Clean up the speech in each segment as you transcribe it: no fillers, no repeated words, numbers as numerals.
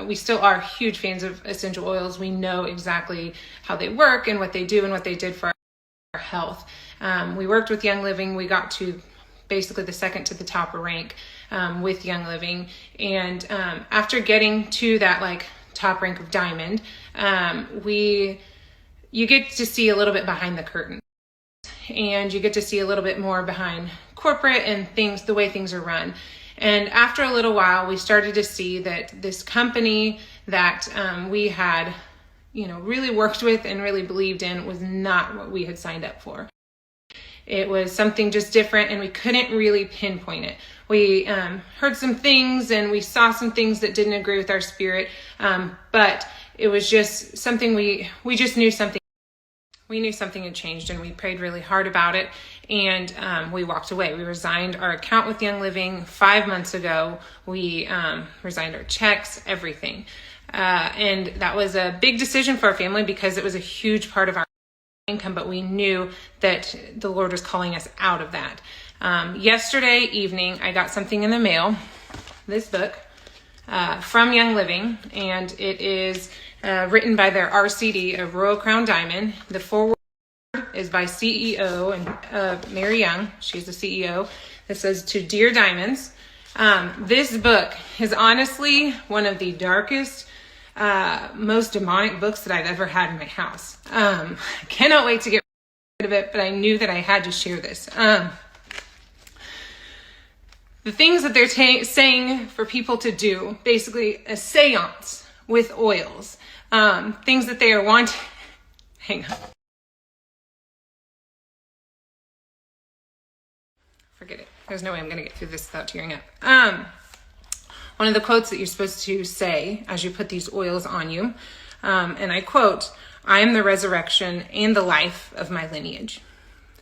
we still are huge fans of essential oils. We know exactly how they work and what they do and what they did for our health. We worked with Young Living. We got to basically the second to the top rank with Young Living. And after getting to that like top rank of diamond, you get to see a little bit behind the curtain. And you get to see a little bit more behind corporate and things, the way things are run. And after a little while, we started to see that this company that we had, really worked with and really believed in was not what we had signed up for. It was something just different, and we couldn't really pinpoint it. We heard some things and we saw some things that didn't agree with our spirit, but it was just something we just knew something. We knew something had changed, and we prayed really hard about it, and we walked away. We resigned our account with Young Living 5 months ago. We resigned our checks, everything. And that was a big decision for our family because it was a huge part of our income, but we knew that the Lord was calling us out of that. Yesterday evening, I got something in the mail, this book, from Young Living, and it is written by their RCD of Royal Crown Diamond. The foreword is by CEO and Mary Young. She's the CEO. It says, "To Dear Diamonds." This book is honestly one of the darkest, most demonic books that I've ever had in my house. I cannot wait to get rid of it, but I knew that I had to share this. The things that they're saying for people to do, basically a seance with oils, things that they are wanting. Hang on. Forget it. There's no way I'm going to get through this without tearing up. One of the quotes that you're supposed to say as you put these oils on you, and I quote, "I am the resurrection and the life of my lineage."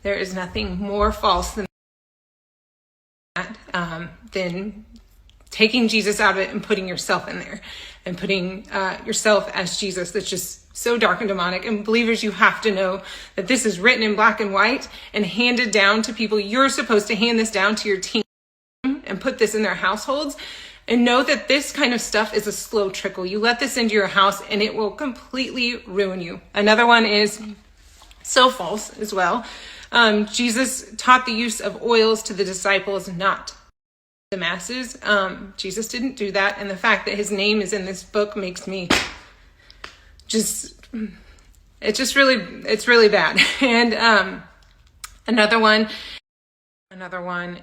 There is nothing more false than that, than taking Jesus out of it and putting yourself in there and putting yourself as Jesus. That's just so dark and demonic. And believers, you have to know that this is written in black and white and handed down to people. You're supposed to hand this down to your team and put this in their households. And know that this kind of stuff is a slow trickle. You let this into your house and it will completely ruin you. Another one is so false as well. Jesus taught the use of oils to the disciples, not the masses. Jesus didn't do that. And the fact that his name is in this book makes me it's really bad. And another one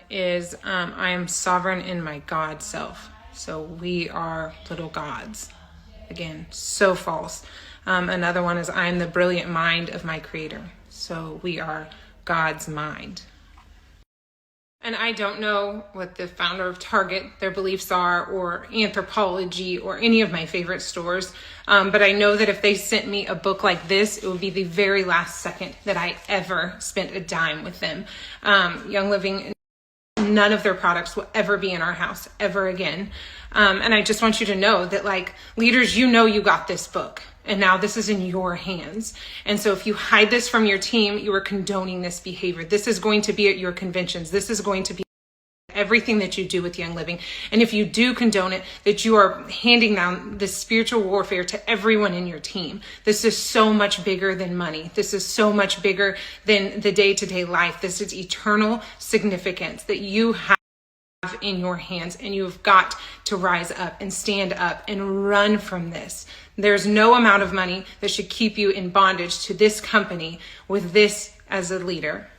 is, I am sovereign in my God self. So we are little gods. Again, so false. Another one is, I am the brilliant mind of my creator. So we are God's mind. And I don't know what the founder of Target, their beliefs are, or Anthropology, or any of my favorite stores. But I know that if they sent me a book like this, it would be the very last second that I ever spent a dime with them. Young Living, none of their products will ever be in our house ever again. And I just want you to know that, like, leaders, you got this book. And now this is in your hands. And so if you hide this from your team, you are condoning this behavior. This is going to be at your conventions. This is going to be everything that you do with Young Living. And if you do condone it, that you are handing down this spiritual warfare to everyone in your team. This is so much bigger than money. This is so much bigger than the day-to-day life. This is eternal significance that you have in your hands, and you've got to rise up and stand up and run from this. There's no amount of money that should keep you in bondage to this company with this as a leader.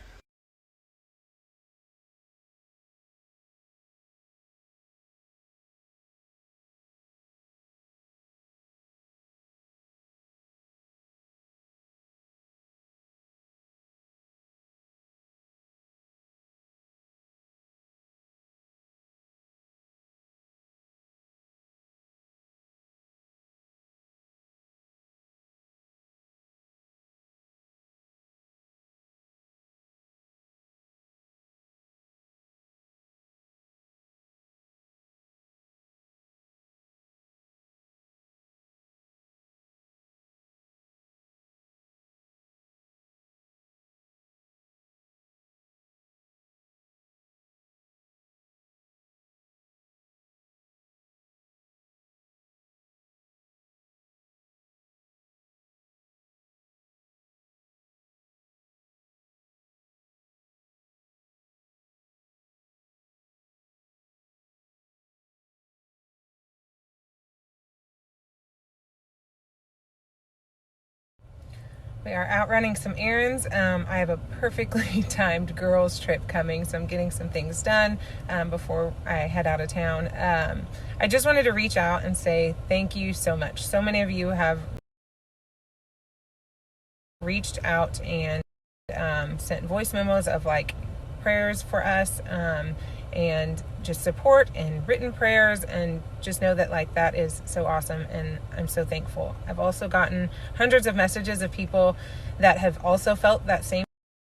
We are out running some errands. I have a perfectly timed girls trip coming, so I'm getting some things done before I head out of town. I just wanted to reach out and say thank you so much. So many of you have reached out and sent voice memos of like prayers for us and just support and written prayers, and just know that like that is so awesome, and I'm so thankful. I've also gotten hundreds of messages of people that have also felt that same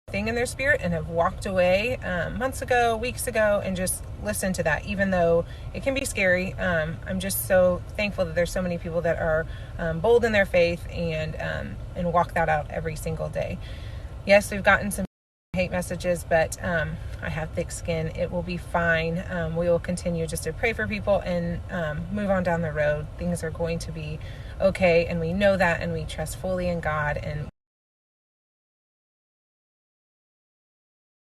thing in their spirit and have walked away months ago, weeks ago, and just listened to that, even though it can be scary. I'm just so thankful that there's so many people that are bold in their faith and walk that out every single day. Yes, we've gotten some hate messages, but I have thick skin. It will be fine. We will continue just to pray for people and move on down the road. Things are going to be okay, and we know that, and we trust fully in God, and